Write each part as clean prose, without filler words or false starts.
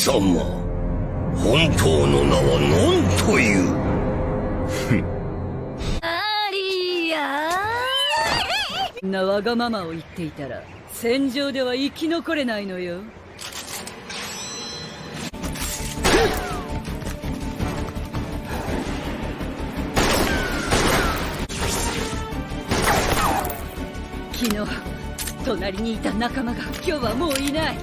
様、本当の名は何という？ありやー。わがままを言っていたら戦場では生き残れないのよ。昨日隣にいた仲間が今日はもういない。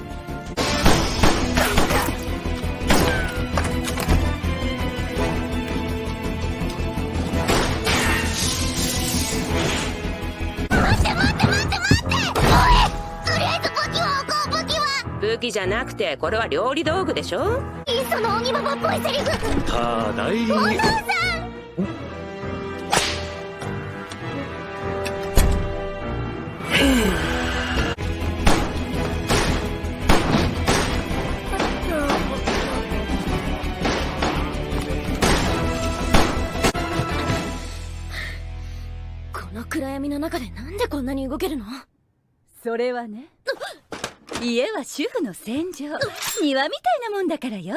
武器じゃなくてこれは料理道具でしょ。その鬼ママっぽいセリフ。ただいお父さん。この暗闇の中でなんでこんなに動けるの？それはね、家は主婦の戦場、庭みたいなもんだからよ。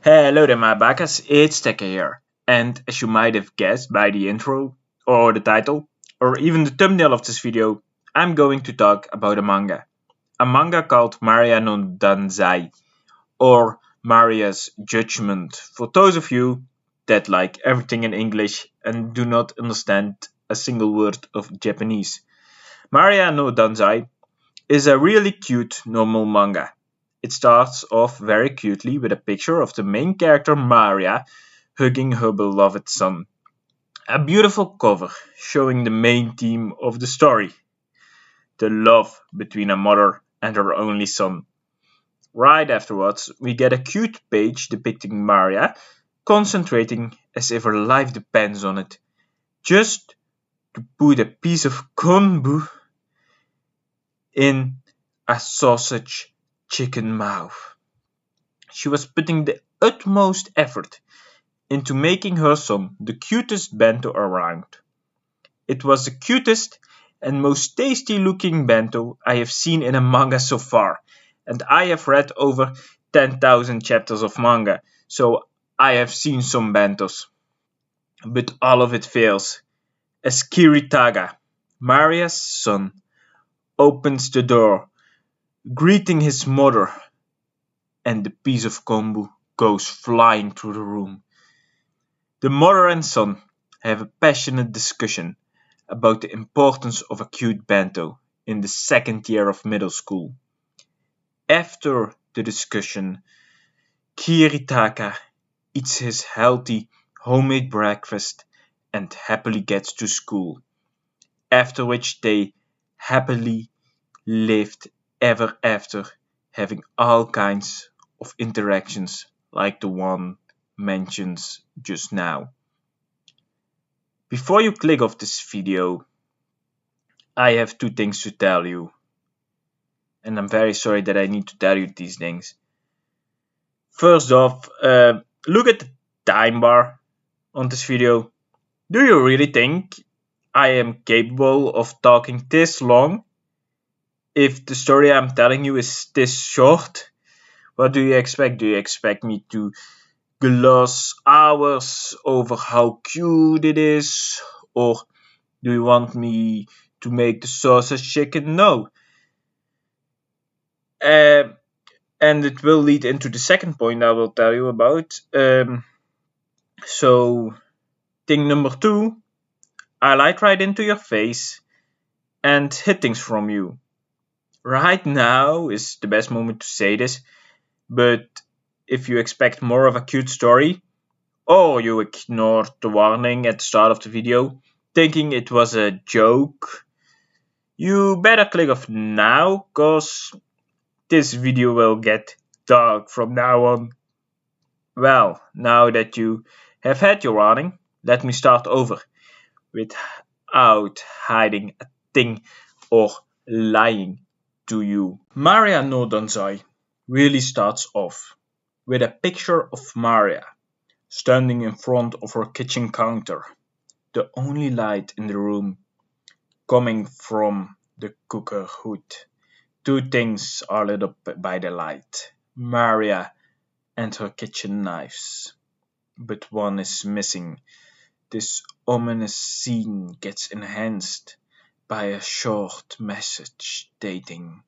Hello there my backers, it's Teka here, and as you might have guessed by the intro, or the title, or even the thumbnail of this video, I'm going to talk about a manga called Maria no Danzai, or Maria's Judgment, for those of you that like everything in English and do not understand a single word of Japanese. Maria no Danzai is a really cute normal manga. It starts off very cutely with a picture of the main character Maria hugging her beloved son. A beautiful cover showing the main theme of the story, the love between a mother and her only son. Right afterwards, we get a cute page depicting Maria concentrating as if her life depends on it, just to put a piece of konbu in a sausage chicken mouth. She was putting the utmost effort into making her son the cutest bento around. It was the cutest and most tasty looking bento I have seen in a manga so far, and I have read over 10,000 chapters of manga, so I have seen some bentos. But all of it fails, as Kiritaga, Maria's son, opens the door, greeting his mother, and the piece of kombu goes flying through the room. The mother and son have a passionate discussion about the importance of a cute bento in the second year of middle school. After the discussion, Kiritaka eats his healthy homemade breakfast and happily gets to school, after which they happily lived ever after, having all kinds of interactions like the one mentioned just now. Before you click off this video, I have two things to tell you, and I'm very sorry that I need to tell you these things. First off, look at the time bar on this video. Do you really think I am capable of talking this long? If the story I'm telling you is this short, what do you expect? Do you expect me to gloss hours over how cute it is? Or do you want me to make the sausage chicken? No. And it will lead into the second point I will tell you about. So, thing number 2, I light right into your face and hid things from you. Right now is the best moment to say this, but if you expect more of a cute story, or you ignored the warning at the start of the video, thinking it was a joke, you better click off now, cause this video will get dark from now on. Well, now that you have had your warning, let me start over without hiding a thing or lying to you. Maria no Danzai really starts off with a picture of Maria standing in front of her kitchen counter, the only light in the room coming from the cooker hood. Two things are lit up by the light: Maria and her kitchen knives. But one is missing. This ominous scene gets enhanced by a short message stating,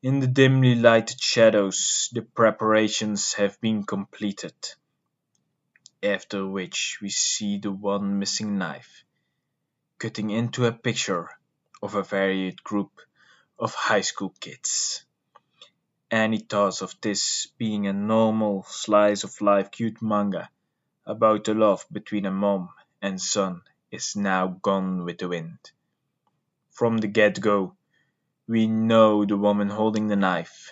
"In the dimly lighted shadows, the preparations have been completed." After which we see the one missing knife cutting into a picture of a varied group of high school kids. Any thoughts of this being a normal slice of life cute manga about the love between a mom and son is now gone with the wind. From the get-go, we know the woman holding the knife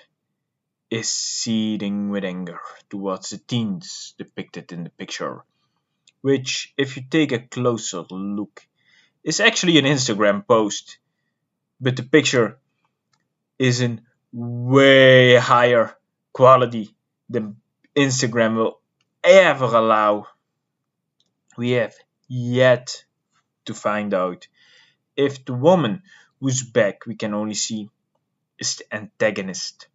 is seething with anger towards the teens depicted in the picture, which, if you take a closer look, is actually an Instagram post, but the picture is in way higher quality than Instagram will ever allow. We have yet to find out if the woman whose back we can only see is the antagonist,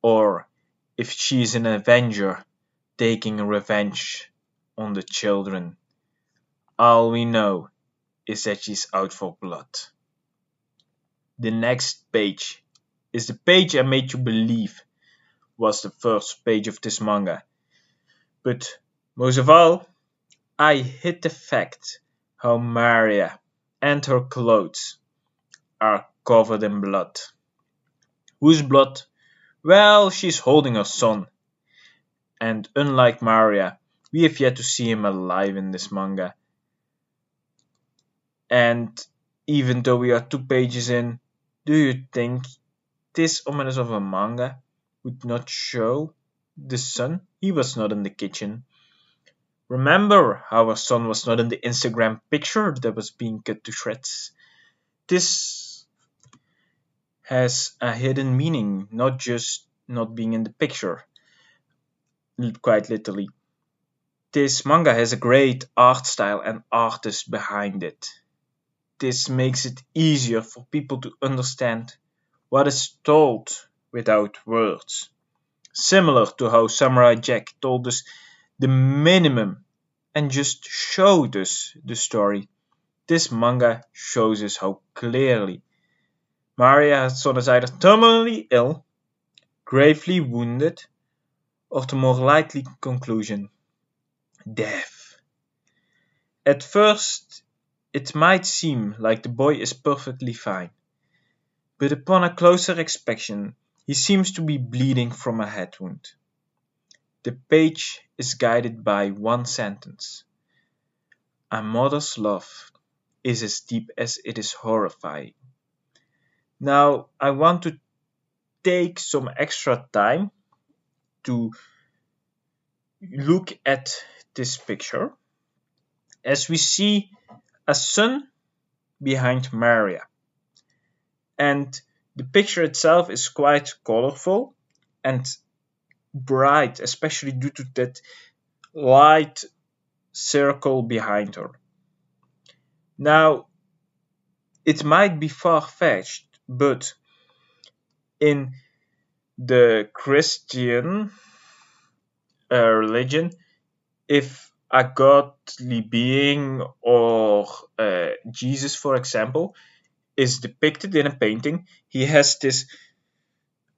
or if she is an avenger taking revenge on the children. All we know is that she's out for blood. The next page is the page I made you believe was the first page of this manga. But most of all, I hid the fact how Maria and her clothes are covered in blood. Whose blood? Well, she's holding her son. And unlike Maria, we have yet to see him alive in this manga. And even though we are 2 pages in, do you think this ominous of a manga would not show the son? He was not in the kitchen. Remember how our son was not in the Instagram picture that was being cut to shreds? This has a hidden meaning, not just not being in the picture. Quite literally. This manga has a great art style and artist behind it. This makes it easier for people to understand what is told without words. Similar to how Samurai Jack told us the minimum and just showed us the story, this manga shows us how clearly Maria's son is either terminally ill, gravely wounded, or the more likely conclusion, death. At first, it might seem like the boy is perfectly fine, but upon a closer inspection, he seems to be bleeding from a head wound. The page is guided by one sentence: "A mother's love is as deep as it is horrifying." Now, I want to take some extra time to look at this picture, as we see a sun behind Maria. And the picture itself is quite colorful and bright, especially due to that light circle behind her. Now, it might be far-fetched, but in the Christian religion, if a godly being or Jesus, for example, is depicted in a painting, he has this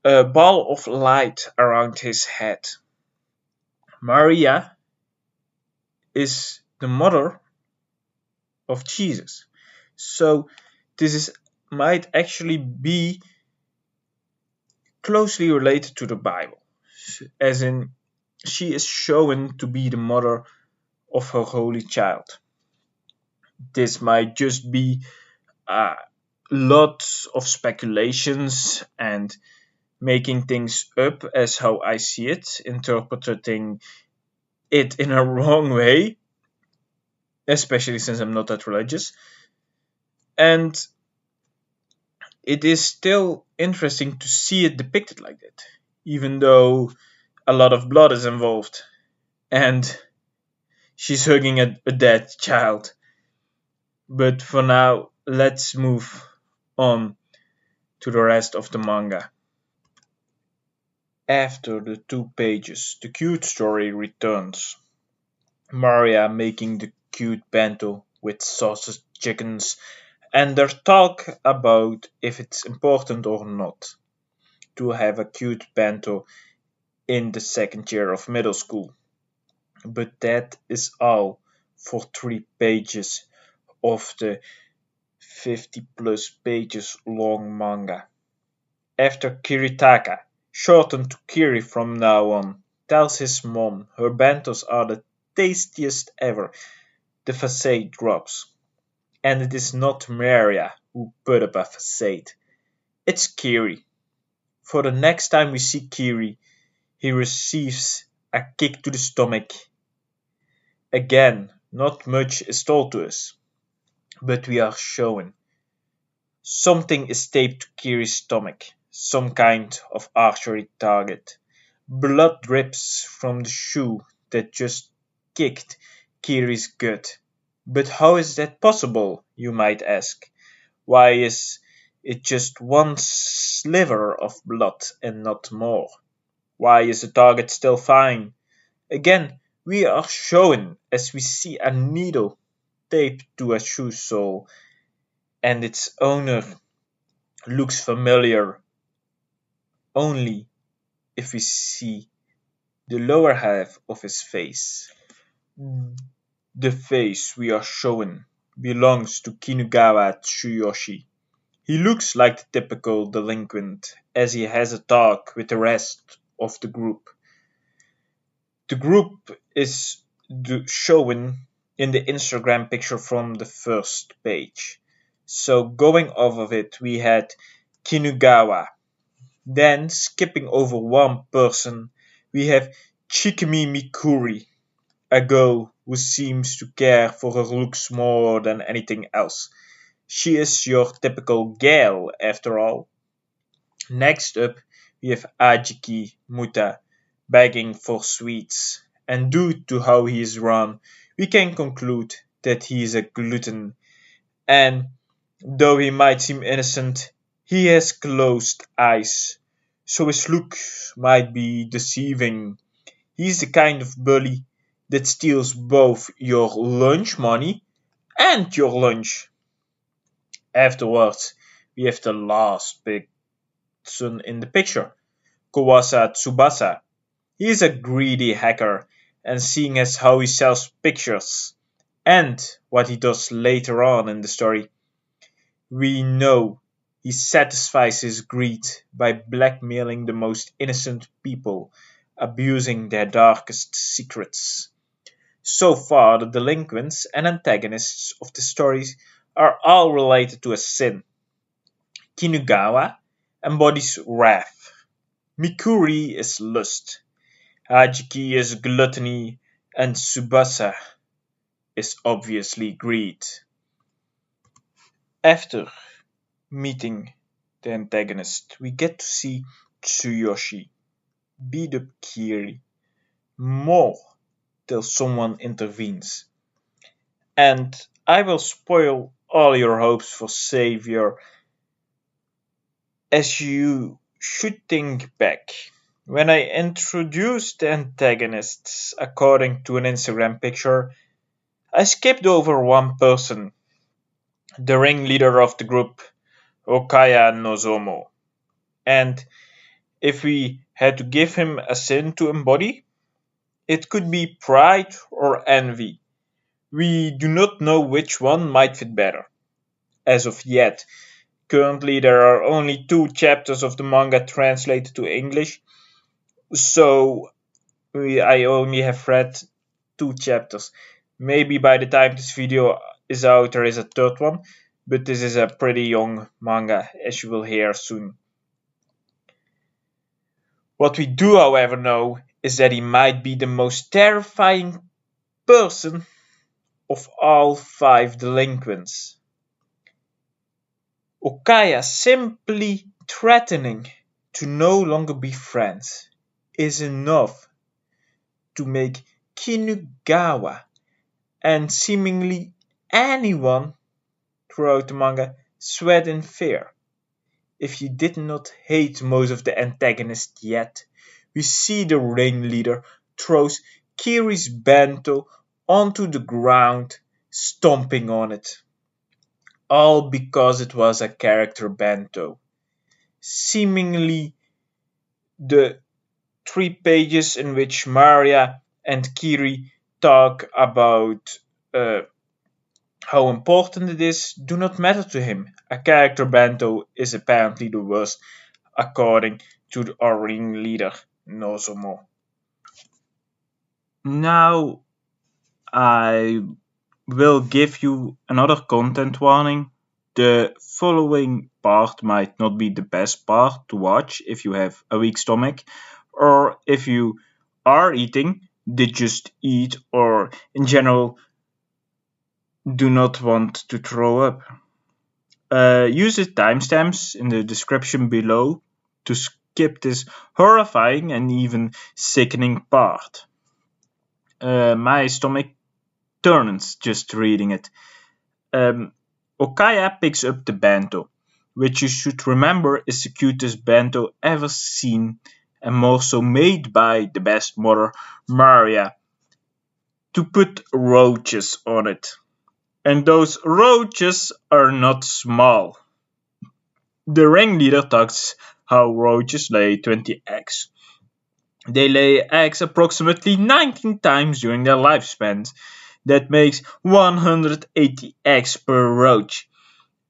ball of light around his head. Maria is the mother of Jesus. So this might actually be closely related to the Bible, as in she is shown to be the mother of her holy child. This might just be lots of speculations and making things up as how I see it, interpreting it in a wrong way, especially since I'm not that religious. And it is still interesting to see it depicted like that, even though a lot of blood is involved and she's hugging a dead child. But for now, let's move on to the rest of the manga. After the 2 pages, the cute story returns. Maria making the cute bento with sausage chickens and their talk about if it's important or not to have a cute bento in the second year of middle school. But that is all for 3 pages of the 50 plus pages long manga. After Kiritaka, shortened to Kiri from now on, tells his mom her bentos are the tastiest ever, the facade drops. And it is not Maria who put up a facade. It's Kiri. For the next time we see Kiri, he receives a kick to the stomach. Again, not much is told to us, but we are shown. Something is taped to Kiri's stomach, some kind of archery target. Blood drips from the shoe that just kicked Kiri's gut. But how is that possible, you might ask? Why is it just one sliver of blood and not more? Why is the target still fine? Again, we are shown as we see a needle taped to a shoe sole, and its owner looks familiar only if we see the lower half of his face. The face we are shown belongs to Kinugawa Tsuyoshi. He looks like the typical delinquent as he has a talk with the rest of the group. The group is shown in the Instagram picture from the first page. So going off of it, we had Kinugawa. Then skipping over one person, we have Chikimi Mikuri, a girl who seems to care for her looks more than anything else. She is your typical gal, after all. Next up, we have Ajiki Muta begging for sweets, and due to how he is run, we can conclude that he is a glutton, and though he might seem innocent, he has closed eyes, so his looks might be deceiving. He's the kind of bully that steals both your lunch money and your lunch. Afterwards, we have the last person in the picture, Kawasa Tsubasa. He is a greedy hacker, and seeing as how he sells pictures and what he does later on in the story, we know he satisfies his greed by blackmailing the most innocent people, abusing their darkest secrets. So far, the delinquents and antagonists of the stories are all related to a sin. Kinugawa embodies wrath. Mikuri is lust. Hajiki is gluttony, and Tsubasa is obviously greed. After meeting the antagonist, we get to see Tsuyoshi beat up Kiri more till someone intervenes. And I will spoil all your hopes for Savior, as you should think back. When I introduced the antagonists according to an Instagram picture, I skipped over one person, the ringleader of the group, Okaya Nozomo. And if we had to give him a sin to embody, it could be pride or envy. We do not know which one might fit better. As of yet, currently there are only 2 chapters of the manga translated to English, so I only have read 2 chapters. Maybe by the time this video is out there is a third one, but this is a pretty young manga, as you will hear soon. What we do, however, know is that he might be the most terrifying person of all 5 delinquents. Okaya simply threatening to no longer be friends is enough to make Kinugawa and seemingly anyone throughout the manga sweat in fear. If you did not hate most of the antagonists yet, we see the ringleader throws Kiri's bento onto the ground, stomping on it. All because it was a character bento. Seemingly the 3 pages in which Maria and Kiri talk about how important it is do not matter to him. A character bento is apparently the worst, according to our ringleader Nozomo. Now I will give you another content warning. The following part might not be the best part to watch if you have a weak stomach, or if you are eating, did just eat, or in general do not want to throw up. Use the timestamps in the description below to skip this horrifying and even sickening part. My stomach turns just reading it. Okaya picks up the bento, which you should remember is the cutest bento ever seen, and more so made by the best mother, Maria, to put roaches on it. And those roaches are not small. The ringleader talks how roaches lay 20 eggs. They lay eggs approximately 19 times during their lifespans. That makes 180 eggs per roach.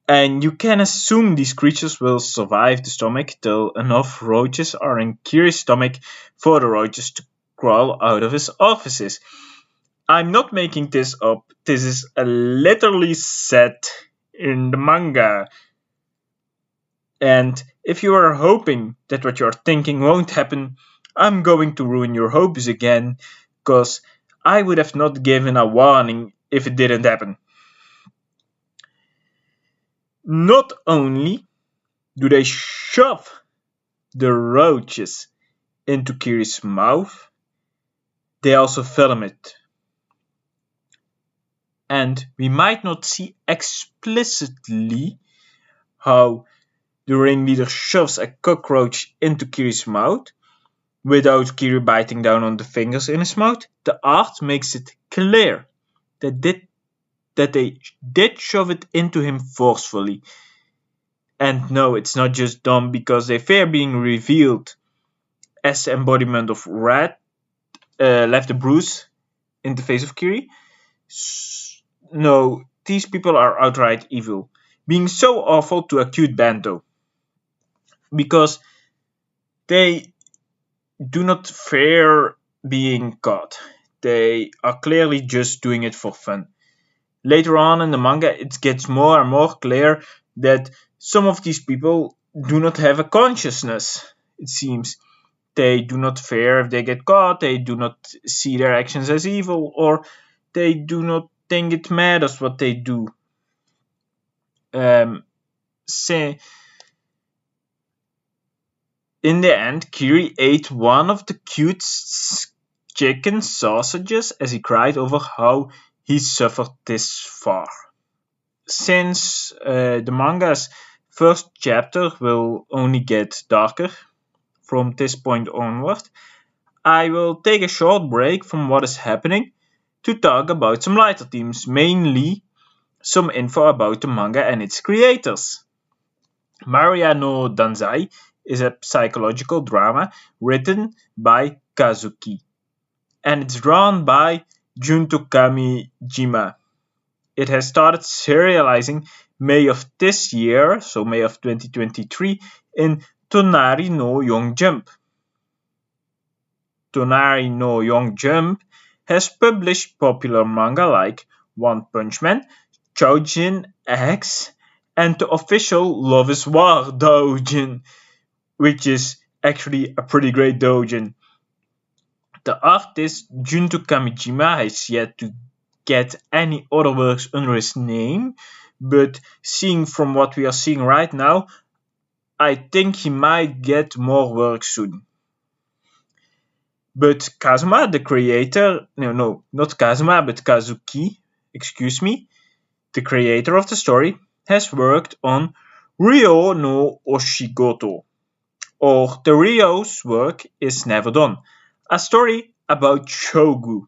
And you can assume these creatures will survive the stomach till enough roaches are in Kiri's stomach for the roaches to crawl out of his orifices. I'm not making this up. This is literally said in the manga. And if you are hoping that what you're thinking won't happen, I'm going to ruin your hopes again, because I would have not given a warning if it didn't happen. Not only do they shove the roaches into Kiri's mouth, they also film it. And we might not see explicitly how the ringleader shoves a cockroach into Kiri's mouth without Kiri biting down on the fingers in his mouth. The art makes it clear that they did shove it into him forcefully. And no, it's not just done because they fear being revealed as the embodiment of Red left a bruise in the face of Kiri. No, these people are outright evil, being so awful to a cute bento. Because they do not fear being caught. They are clearly just doing it for fun. Later on in the manga, it gets more and more clear that some of these people do not have a consciousness, it seems. They do not fear if they get caught, they do not see their actions as evil, or they do not think it matters what they do. In the end, Kiri ate one of the cute chicken sausages as he cried over how he suffered this far. Since the manga's first chapter will only get darker from this point onward, I will take a short break from what is happening to talk about some lighter themes, mainly some info about the manga and its creators. Maria no Danzai is a psychological drama written by Kazuki, and it's drawn by Junto Kamijima. It has started serializing May of this year, so May of 2023, in Tonari no Young Jump. Tonari no Young Jump has published popular manga like One Punch Man, Choujin X, and the official Love is War doujin, which is actually a pretty great doujin. The artist Junto Kamijima has yet to get any other works under his name, but seeing from what we are seeing right now, I think he might get more work soon. But Kazuma, the creator, no, not Kazuma, but Kazuki, excuse me, the creator of the story, has worked on Ryo no Oshigoto, or The Ryo's Work is Never Done, a story about shogu,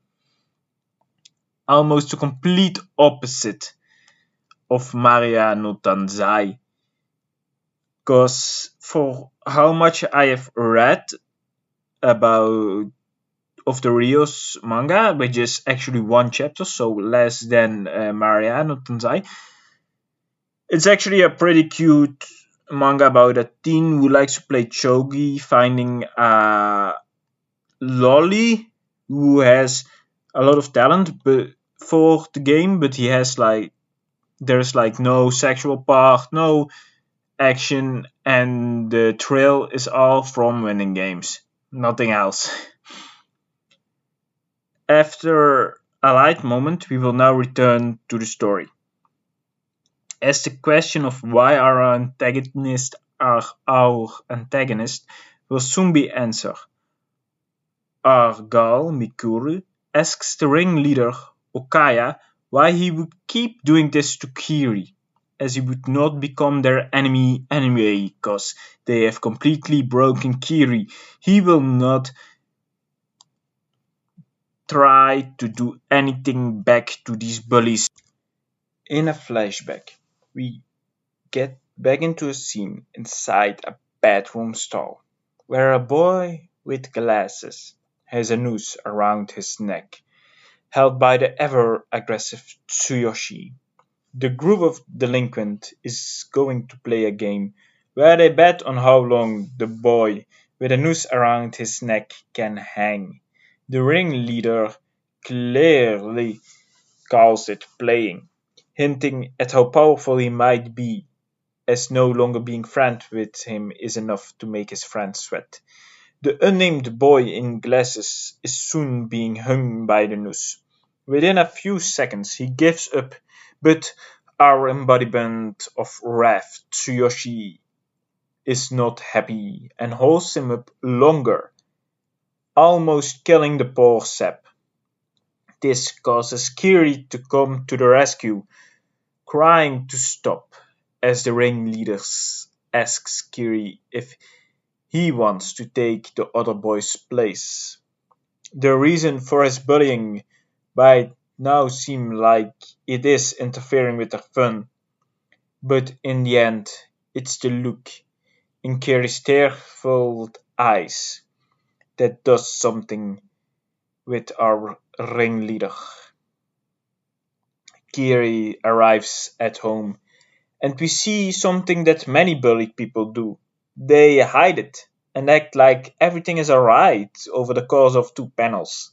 almost the complete opposite of Maria no Danzai. Because for how much I have read about of the Ryo's manga, which is actually one chapter, so less than Maria no Danzai, it's actually a pretty cute manga about a teen who likes to play shogi, finding a lolly who has a lot of talent for the game, but he has there's no sexual part, no action, and the thrill is all from winning games, nothing else. After a light moment, we will now return to the story, as the question of why our antagonist will soon be answered. Argal Mikuru asks the ringleader Okaya why he would keep doing this to Kiri, as he would not become their enemy anyway, cause they have completely broken Kiri. He will not try to do anything back to these bullies. In a flashback, we get back into a scene inside a bedroom stall, where a boy with glasses has a noose around his neck, held by the ever-aggressive Tsuyoshi. The group of delinquents is going to play a game where they bet on how long the boy with a noose around his neck can hang. The ringleader clearly calls it playing, hinting at how powerful he might be, as no longer being friends with him is enough to make his friends sweat. The unnamed boy in glasses is soon being hung by the noose. Within a few seconds he gives up, but our embodiment of wrath, Tsuyoshi, is not happy and holds him up longer, almost killing the poor sap. This causes Kiri to come to the rescue, crying to stop, as the ringleader asks Kiri if he wants to take the other boy's place. The reason for his bullying might now seem like it is interfering with their fun, but in the end, it's the look in Kiri's tear-filled eyes that does something with our ringleader. Kiri arrives at home, and we see something that many bullied people do. They hide it and act like everything is alright over the course of 2 panels.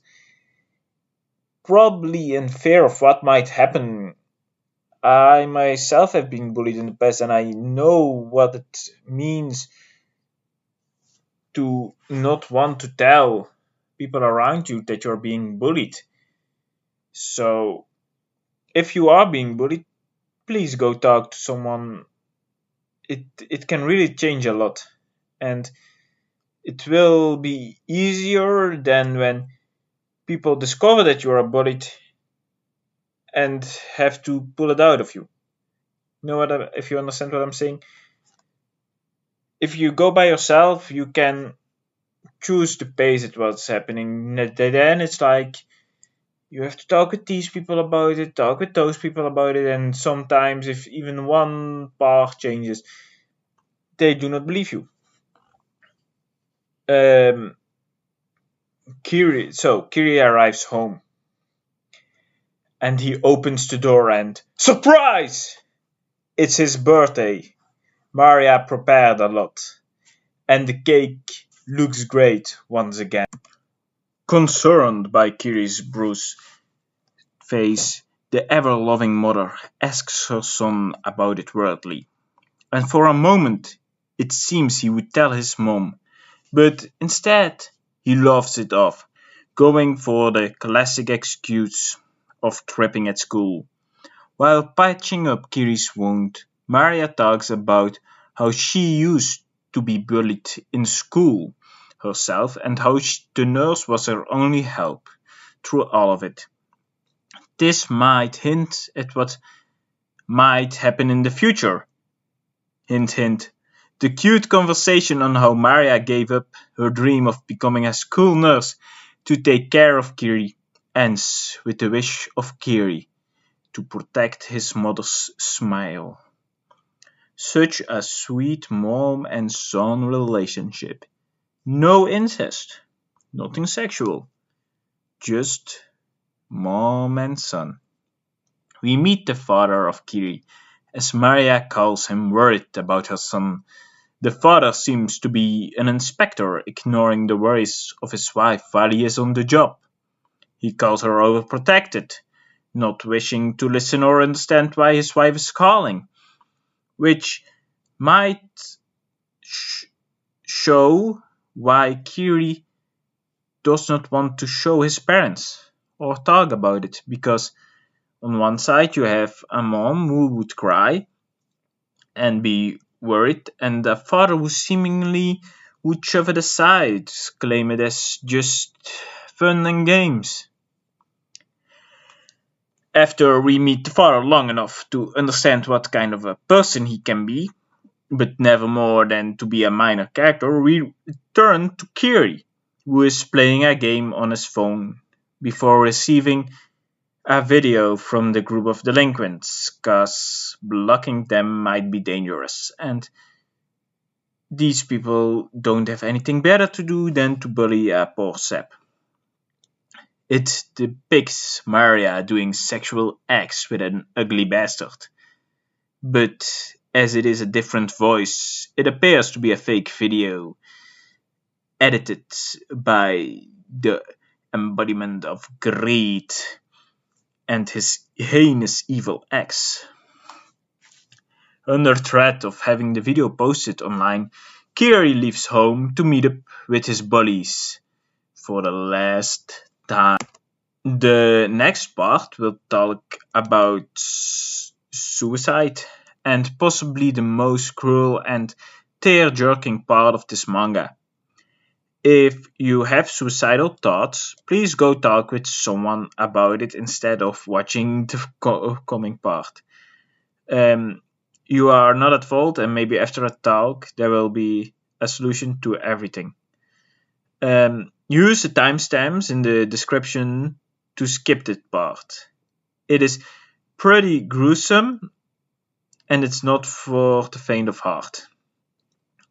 Probably in fear of what might happen. I myself have been bullied in the past and I know what it means to not want to tell people around you that you're being bullied. So, if you are being bullied, please go talk to someone. It can really change a lot, and it will be easier than when people discover that you are bullied and have to pull it out of you. If you understand what I'm saying? If you go by yourself, you can choose the pace at what's happening. Then it's like you have to talk with these people about it, talk with those people about it, and sometimes if even one part changes, they do not believe you. Kiri arrives home, and he opens the door and surprise! It's his birthday. Maria prepared a lot, and the cake looks great once again. Concerned by Kiri's bruised face, the ever-loving mother asks her son about it worriedly, and for a moment it seems he would tell his mom, But instead, he laughs it off, going for the classic excuse of tripping at school. While patching up Kiri's wound, Maria talks about how she used to be bullied in school herself and how the nurse was her only help through all of it. This might hint at what might happen in the future. Hint, hint. The cute conversation on how Maria gave up her dream of becoming a school nurse to take care of Kiri ends with the wish of Kiri to protect his mother's smile. Such a sweet mom and son relationship. No incest, nothing sexual, just mom and son. We meet the father of Kiri, as Maria calls him, worried about her son. The father seems to be an inspector, ignoring the worries of his wife while he is on the job. He calls her overprotected, not wishing to listen or understand why his wife is calling, which might show why Kiri does not want to show his parents or talk about it, because on one side you have a mom who would cry and be worried, and a father who seemingly would shove it aside, claim it as just fun and games. After we meet the father long enough to understand what kind of a person he can be, but never more than to be a minor character, we turn to Kiri, who is playing a game on his phone before receiving a video from the group of delinquents, cause blocking them might be dangerous, and these people don't have anything better to do than to bully a poor sap. It depicts Maria doing sexual acts with an ugly bastard, but as it is a different voice, it appears to be a fake video edited by the embodiment of greed and his heinous evil acts. Under threat of having the video posted online, Kiri leaves home to meet up with his bullies for the last time. The next part will talk about suicide, and possibly the most cruel and tear-jerking part of this manga. If you have suicidal thoughts, please go talk with someone about it instead of watching the coming part. You are not at fault, and maybe after a talk there will be a solution to everything. Use the timestamps in the description to skip that part. It is pretty gruesome, and it's not for the faint of heart.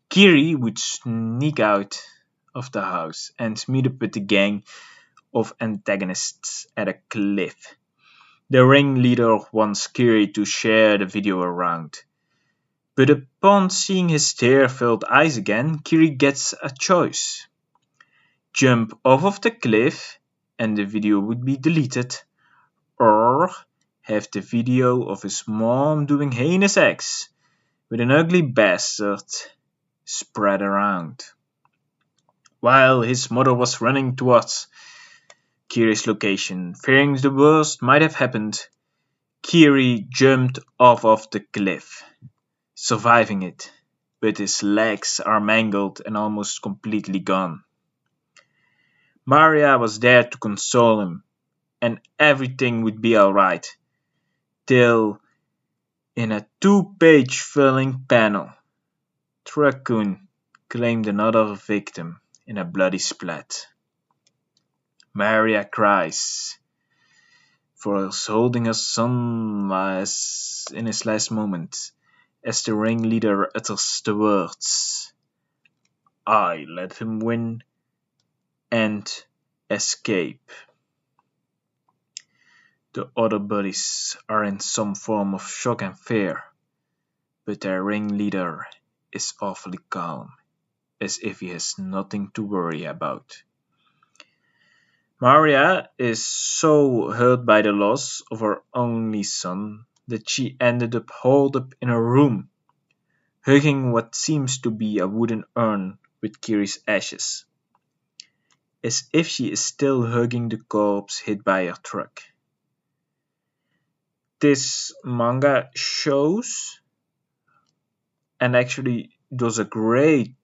Kiri would sneak out of the house and meet up with the gang of antagonists at a cliff. The ringleader wants Kiri to share the video around. But upon seeing his tear-filled eyes again, Kiri gets a choice. Jump off of the cliff and the video would be deleted, or have the video of his mom doing heinous acts with an ugly bastard spread around. While his mother was running towards Kiri's location, fearing the worst might have happened, Kiri jumped off of the cliff, surviving it, but his legs are mangled and almost completely gone. Maria was there to console him, and everything would be alright, till in a 2-page filling panel, Tochinku claimed another victim in a bloody splat. Maria cries, for holding her son in his last moment, as the ringleader utters the words, "I let him win and escape." The other bullies are in some form of shock and fear, but their ringleader is awfully calm, as if he has nothing to worry about. Maria is so hurt by the loss of her only son that she ended up holed up in her room, hugging what seems to be a wooden urn with Kiri's ashes, as if she is still hugging the corpse hit by her truck. This manga shows and actually does a great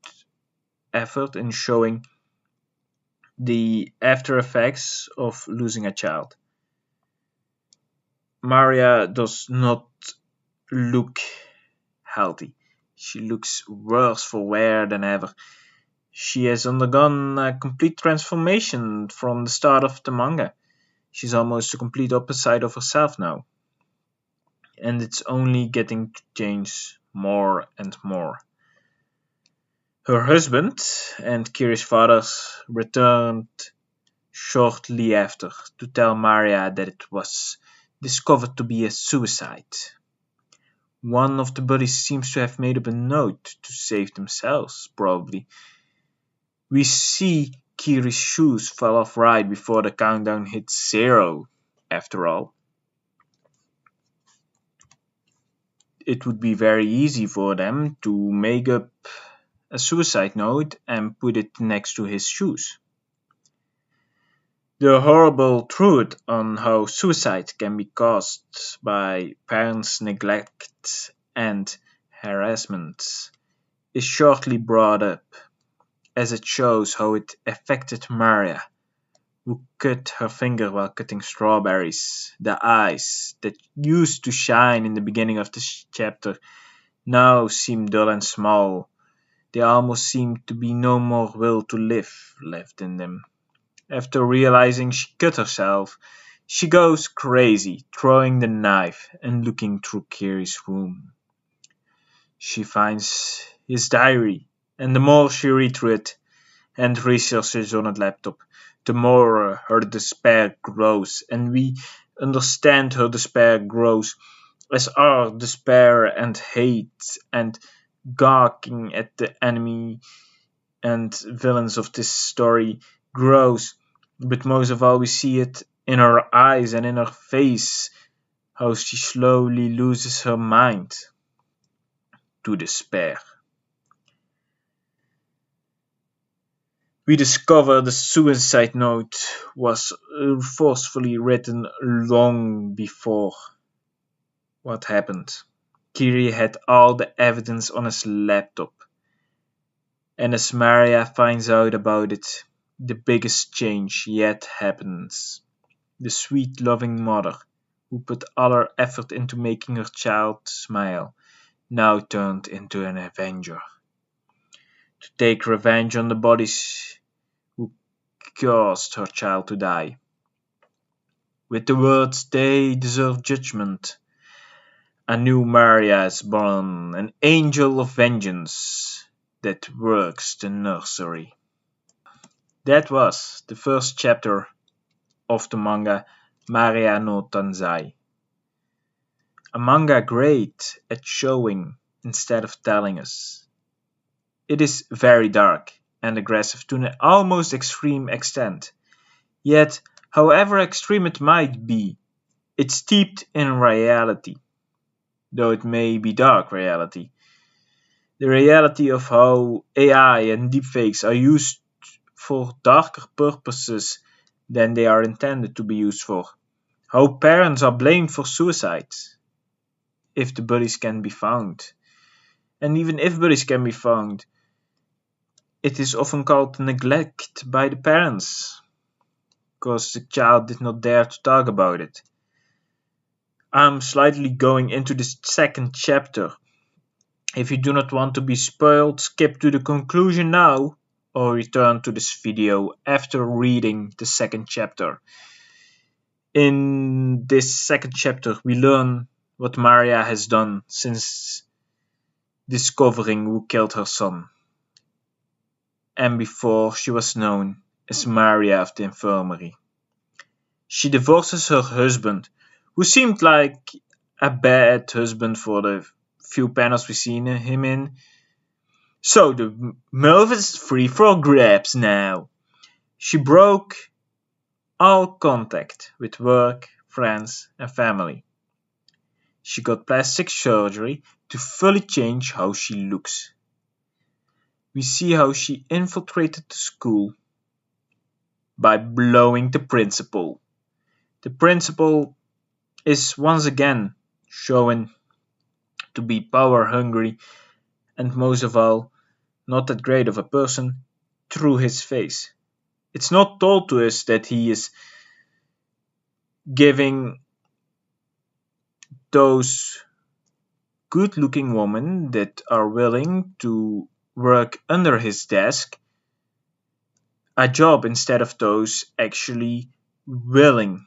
effort in showing the after effects of losing a child. Maria does not look healthy. She looks worse for wear than ever. She has undergone a complete transformation from the start of the manga. She's almost the complete opposite of herself now. And it's only getting to change more and more. Her husband and Kiri's father returned shortly after to tell Maria that it was discovered to be a suicide. One of the buddies seems to have made up a note to save themselves, probably. We see Kiri's shoes fall off right before the countdown hits 0, after all. It would be very easy for them to make up a suicide note and put it next to his shoes. The horrible truth on how suicide can be caused by parents' neglect and harassment is shortly brought up, as it shows how it affected Maria, who cut her finger while cutting strawberries. The eyes that used to shine in the beginning of this chapter now seem dull and small. There almost seemed to be no more will to live left in them. After realizing she cut herself, she goes crazy, throwing the knife and looking through Kiri's room. She finds his diary, and the more she reads through it and researches on her laptop, the more her despair grows, and we understand her despair grows as our despair and hate and gawking at the enemy and villains of this story grows. But most of all, we see it in her eyes and in her face, how she slowly loses her mind to despair. We discover the suicide note was forcefully written long before what happened. Kiri had all the evidence on his laptop, and as Maria finds out about it, the biggest change yet happens. The sweet, loving mother, who put all her effort into making her child smile, now turned into an avenger. To take revenge on the bodies who caused her child to die. With the words, "They deserve judgment," a new Maria is born, an angel of vengeance that works the nursery. That was the first chapter of the manga Maria no Danzai. A manga great at showing instead of telling us. It is very dark and aggressive to an almost extreme extent. Yet, however extreme it might be, it's steeped in reality. Though it may be dark reality. The reality of how AI and deepfakes are used for darker purposes than they are intended to be used for. How parents are blamed for suicide, if the bodies can be found. And even if bodies can be found, it is often called neglect by the parents, because the child did not dare to talk about it. I'm slightly going into this second chapter. If you do not want to be spoiled, skip to the conclusion now, or return to this video after reading the second chapter. In this second chapter, we learn what Maria has done since discovering who killed her son, and before she was known as Maria of the Infirmary. She divorces her husband, who seemed like a bad husband for the few panels we've seen him in. So the milf is free for grabs now. She broke all contact with work, friends, and family. She got plastic surgery to fully change how she looks. we see how she infiltrated the school by blowing the principal. The principal is once again shown to be power hungry and most of all, not that great of a person through his face. It's not told to us that he is giving those good looking women that are willing to work under his desk a job instead of those actually willing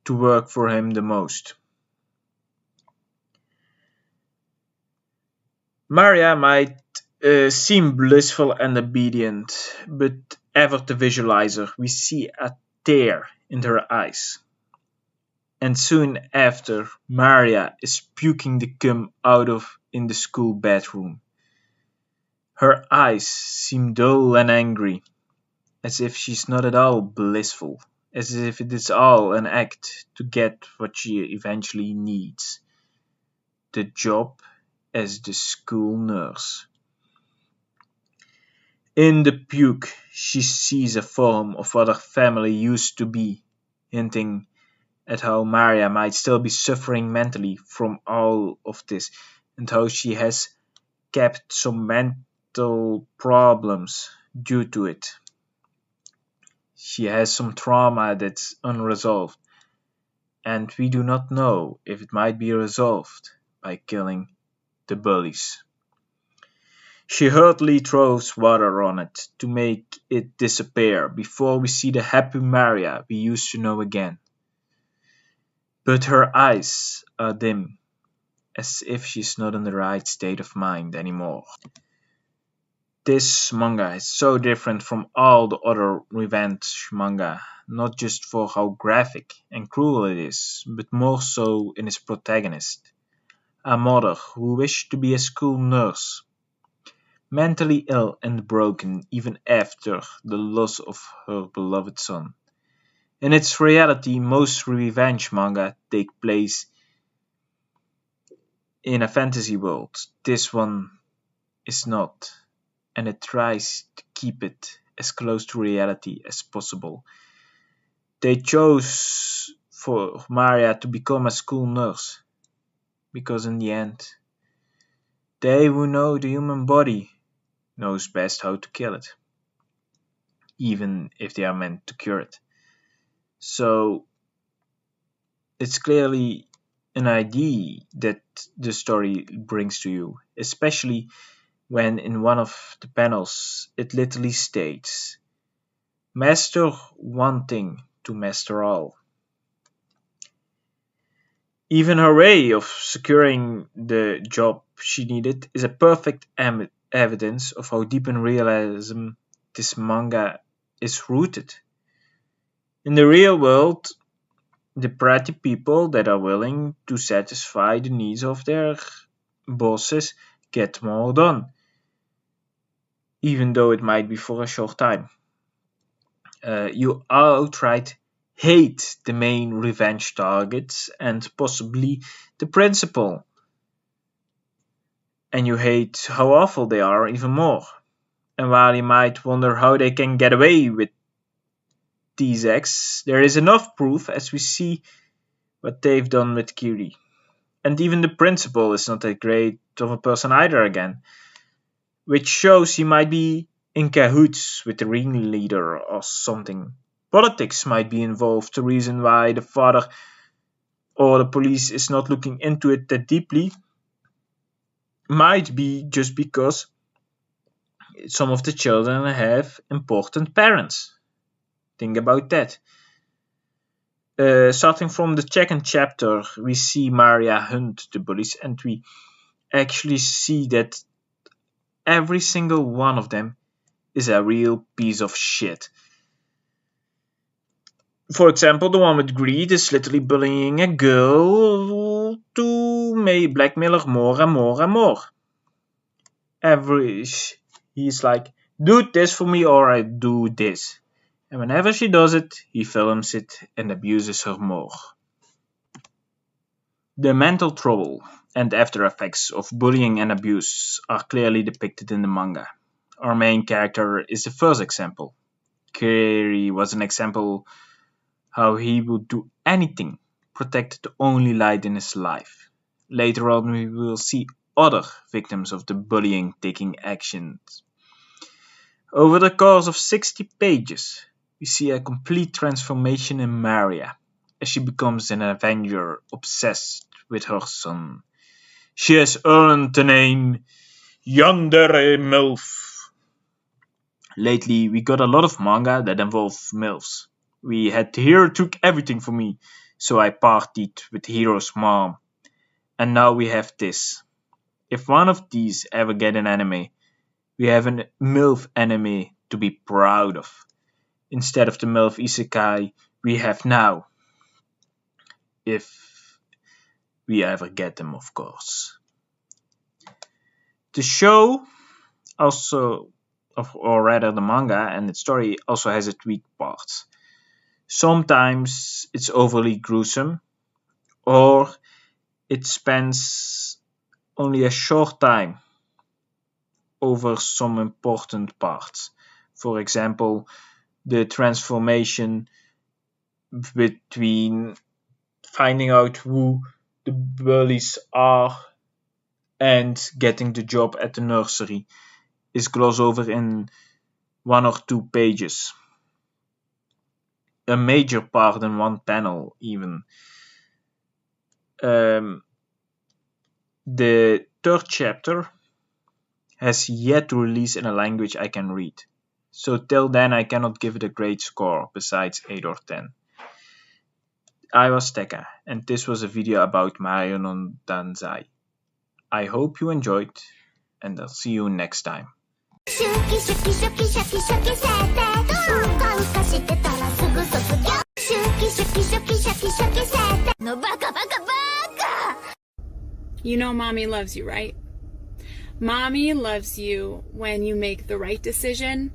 to work for him the most. Maria might seem blissful and obedient, but ever to visualizer, we see a tear in her eyes. And soon after, Maria is puking the cum out of in the school bathroom. Her eyes seem dull and angry, as if she's not at all blissful, as if it is all an act to get what she eventually needs: the job as the school nurse. In the puke, she sees a form of what her family used to be, hinting at how Maria might still be suffering mentally from all of this, and how she has kept some mental problems due to it. She has some trauma that's unresolved, and we do not know if it might be resolved by killing the bullies. She hurriedly throws water on it to make it disappear before we see the happy Maria we used to know again. But her eyes are dim, as if she's not in the right state of mind anymore. This manga is so different from all the other revenge manga, not just for how graphic and cruel it is, but more so in its protagonist, a mother who wished to be a school nurse, mentally ill and broken even after the loss of her beloved son. In its reality, most revenge manga take place in a fantasy world. This one is not, and it tries to keep it as close to reality as possible. They chose for Maria to become a school nurse, because in the end, they who know the human body knows best how to kill it, even if they are meant to cure it. So it's clearly an idea that the story brings to you, especially when in one of the panels it literally states, "Master one thing to master all." Even her way of securing the job she needed is a perfect evidence of how deep in realism this manga is rooted. In the real world, the pretty people that are willing to satisfy the needs of their bosses get more done, even though it might be for a short time. You outright hate the main revenge targets and possibly the principal, and you hate how awful they are even more. And while you might wonder how they can get away with these acts, there is enough proof as we see what they've done with Kiri. And even the principal is not that great of a person either again, which shows he might be in cahoots with the ringleader or something. Politics might be involved, the reason why the father or the police is not looking into it that deeply might be just because some of the children have important parents. Think about that. Starting from the second chapter, we see Maria hunt the bullies, and we actually see that every single one of them is a real piece of shit. For example, the one with greed is literally bullying a girl to blackmail her more and more and more. He's like, do this for me or I do this. And whenever she does it, he films it and abuses her more. The mental trouble and after effects of bullying and abuse are clearly depicted in the manga. our main character, is the first example. Kiri was an example how he would do anything, protect the only light in his life. Later on we will see other victims of the bullying taking actions. Over the course of 60 pages, we see a complete transformation in Maria, as she becomes an avenger obsessed with her son. She has earned the name Yandere milf. Lately, we got a lot of manga that involve milfs. We had Hero took everything from me, so I partied with Hero's mom. And now we have this. If one of these ever get an anime, we have a milf anime to be proud of. Instead of the milf isekai we have now. If we ever get them, of course. The show also, or rather the manga and its story, also has its weak parts. Sometimes it's overly gruesome, or it spends only a short time over some important parts. For example, the transformation between finding out who the bullies are and getting the job at the nursery is glossed over in 1 or 2 pages. A major part in 1 panel even. The 3rd chapter has yet to release in a language I can read. So till then I cannot give it a great score besides 8 or 10. I was Teka, and this was a video about Mario no Danzai. I hope you enjoyed, and I'll see you next time. You know mommy loves you, right? Mommy loves you when you make the right decision,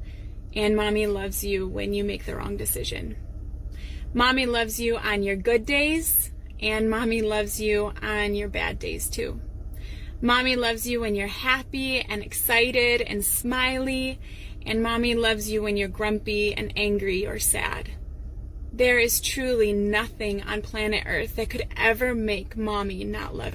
and mommy loves you when you make the wrong decision. Mommy loves you on your good days, and mommy loves you on your bad days too. Mommy loves you when you're happy and excited and smiley, and mommy loves you when you're grumpy and angry or sad. There is truly nothing on planet Earth that could ever make mommy not love you.